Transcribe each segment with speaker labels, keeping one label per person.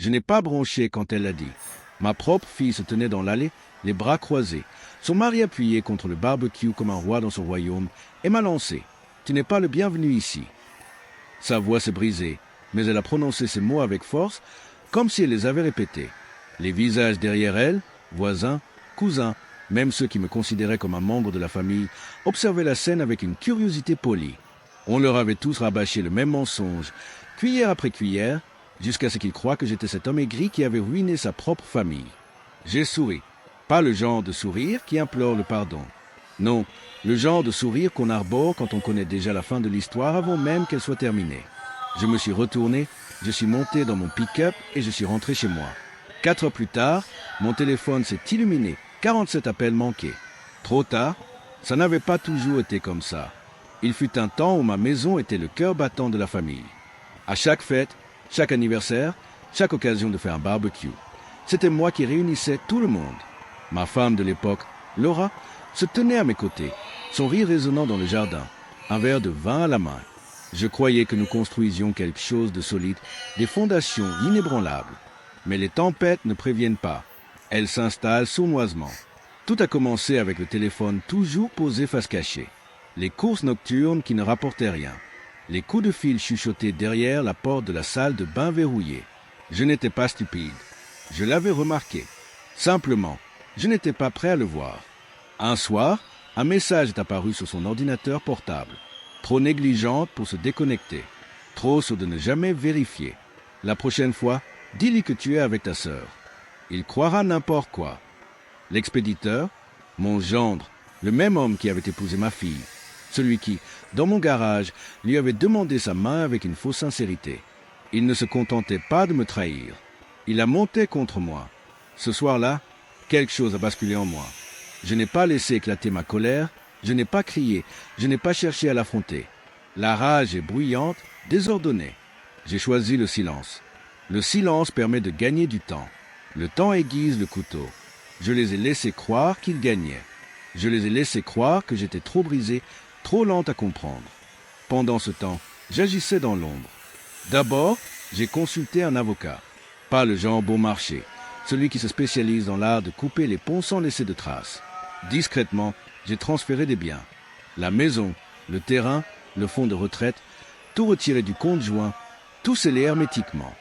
Speaker 1: Je n'ai pas bronché quand elle l'a dit. Ma propre fille se tenait dans l'allée, les bras croisés, son mari appuyé contre le barbecue comme un roi dans son royaume, et m'a lancé. « Tu n'es pas le bienvenu ici. » Sa voix s'est brisée, mais elle a prononcé ces mots avec force, comme si elle les avait répétés. Les visages derrière elle, voisins, cousins, même ceux qui me considéraient comme un membre de la famille, observaient la scène avec une curiosité polie. On leur avait tous rabâché le même mensonge, cuillère après cuillère, jusqu'à ce qu'ils croient que j'étais cet homme aigri qui avait ruiné sa propre famille. J'ai souri. Pas le genre de sourire qui implore le pardon. Non, le genre de sourire qu'on arbore quand on connaît déjà la fin de l'histoire avant même qu'elle soit terminée. Je me suis retourné, je suis monté dans mon pick-up et je suis rentré chez moi. 4 heures plus tard, mon téléphone s'est illuminé, 47 appels manqués. Trop tard, ça n'avait pas toujours été comme ça. Il fut un temps où ma maison était le cœur battant de la famille. À chaque fête, chaque anniversaire, chaque occasion de faire un barbecue, c'était moi qui réunissais tout le monde. Ma femme de l'époque, Laura, se tenait à mes côtés, son rire résonnant dans le jardin, un verre de vin à la main. Je croyais que nous construisions quelque chose de solide, des fondations inébranlables. Mais les tempêtes ne préviennent pas. Elles s'installent sournoisement. Tout a commencé avec le téléphone toujours posé face cachée. Les courses nocturnes qui ne rapportaient rien. Les coups de fil chuchotés derrière la porte de la salle de bain verrouillée. Je n'étais pas stupide. Je l'avais remarqué. Simplement, je n'étais pas prêt à le voir. Un soir, un message est apparu sur son ordinateur portable. Trop négligente pour se déconnecter. Trop sur de ne jamais vérifier. La prochaine fois, dis-lui que tu es avec ta sœur. Il croira n'importe quoi. L'expéditeur, mon gendre, le même homme qui avait épousé ma fille, celui qui, dans mon garage, lui avait demandé sa main avec une fausse sincérité. Il ne se contentait pas de me trahir. Il a monté contre moi. Ce soir-là, quelque chose a basculé en moi. Je n'ai pas laissé éclater ma colère, je n'ai pas crié, je n'ai pas cherché à l'affronter. La rage est bruyante, désordonnée. J'ai choisi le silence. Le silence permet de gagner du temps. Le temps aiguise le couteau. Je les ai laissés croire qu'ils gagnaient. Je les ai laissés croire que j'étais trop brisé, trop lente à comprendre. Pendant ce temps, j'agissais dans l'ombre. D'abord, j'ai consulté un avocat. Pas le genre bon marché, celui qui se spécialise dans l'art de couper les ponts sans laisser de traces. Discrètement, j'ai transféré des biens. La maison, le terrain, le fonds de retraite, tout retiré du compte joint, tout scellé hermétiquement.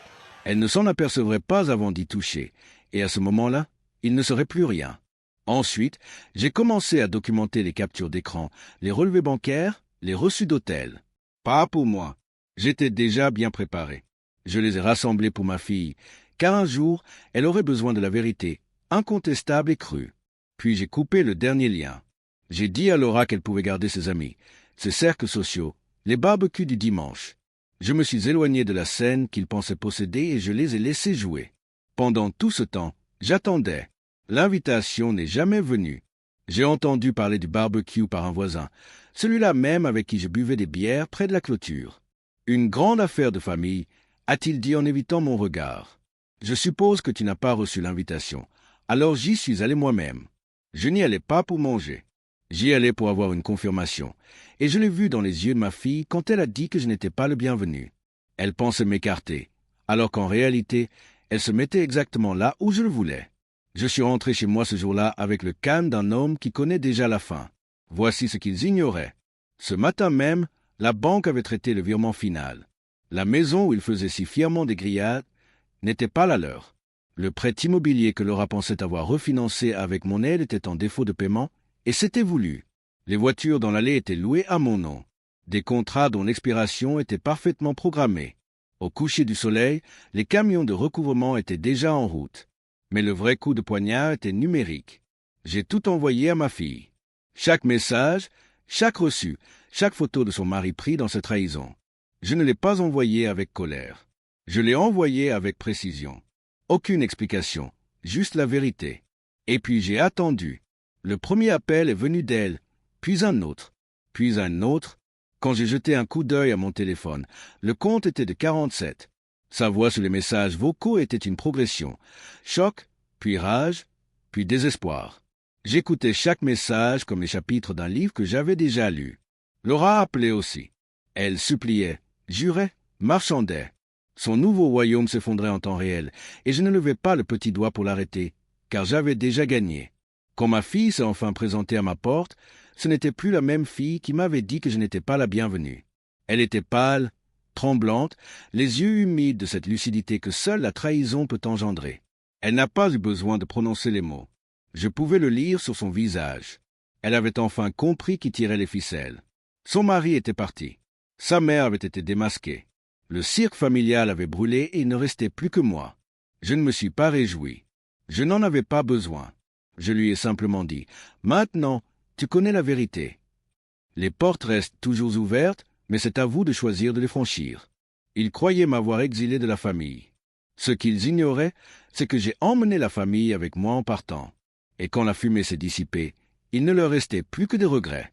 Speaker 1: Elle ne s'en apercevrait pas avant d'y toucher, et à ce moment-là, il ne serait plus rien. Ensuite, j'ai commencé à documenter les captures d'écran, les relevés bancaires, les reçus d'hôtel. Pas pour moi. J'étais déjà bien préparé. Je les ai rassemblés pour ma fille, car un jour, elle aurait besoin de la vérité, incontestable et crue. Puis j'ai coupé le dernier lien. J'ai dit à Laura qu'elle pouvait garder ses amis, ses cercles sociaux, les barbecues du dimanche. Je me suis éloigné de la scène qu'ils pensaient posséder et je les ai laissés jouer. Pendant tout ce temps, j'attendais. L'invitation n'est jamais venue. J'ai entendu parler du barbecue par un voisin, celui-là même avec qui je buvais des bières près de la clôture. Une grande affaire de famille, a-t-il dit en évitant mon regard. Je suppose que tu n'as pas reçu l'invitation, alors j'y suis allé moi-même. Je n'y allais pas pour manger. J'y allais pour avoir une confirmation, et je l'ai vu dans les yeux de ma fille quand elle a dit que je n'étais pas le bienvenu. Elle pensait m'écarter, alors qu'en réalité, elle se mettait exactement là où je le voulais. Je suis rentré chez moi ce jour-là avec le calme d'un homme qui connaît déjà la fin. Voici ce qu'ils ignoraient. Ce matin même, la banque avait traité le virement final. La maison où ils faisaient si fièrement des grillades n'était pas la leur. Le prêt immobilier que Laura pensait avoir refinancé avec mon aide était en défaut de paiement, et c'était voulu. Les voitures dans l'allée étaient louées à mon nom. Des contrats dont l'expiration était parfaitement programmée. Au coucher du soleil, les camions de recouvrement étaient déjà en route. Mais le vrai coup de poignard était numérique. J'ai tout envoyé à ma fille. Chaque message, chaque reçu, chaque photo de son mari pris dans cette trahison. Je ne l'ai pas envoyé avec colère. Je l'ai envoyé avec précision. Aucune explication, juste la vérité. Et puis j'ai attendu. Le premier appel est venu d'elle, puis un autre, puis un autre. Quand j'ai jeté un coup d'œil à mon téléphone, le compte était de 47. Sa voix sur les messages vocaux était une progression. Choc, puis rage, puis désespoir. J'écoutais chaque message comme les chapitres d'un livre que j'avais déjà lu. Laura appelait aussi. Elle suppliait, jurait, marchandait. Son nouveau royaume s'effondrait en temps réel, et je ne levais pas le petit doigt pour l'arrêter, car j'avais déjà gagné. Quand ma fille s'est enfin présentée à ma porte, ce n'était plus la même fille qui m'avait dit que je n'étais pas la bienvenue. Elle était pâle, tremblante, les yeux humides de cette lucidité que seule la trahison peut engendrer. Elle n'a pas eu besoin de prononcer les mots. Je pouvais le lire sur son visage. Elle avait enfin compris qui tirait les ficelles. Son mari était parti. Sa mère avait été démasquée. Le cirque familial avait brûlé et il ne restait plus que moi. Je ne me suis pas réjoui. Je n'en avais pas besoin. Je lui ai simplement dit « Maintenant, tu connais la vérité. Les portes restent toujours ouvertes, mais c'est à vous de choisir de les franchir. » Ils croyaient m'avoir exilé de la famille. Ce qu'ils ignoraient, c'est que j'ai emmené la famille avec moi en partant. Et quand la fumée s'est dissipée, il ne leur restait plus que des regrets.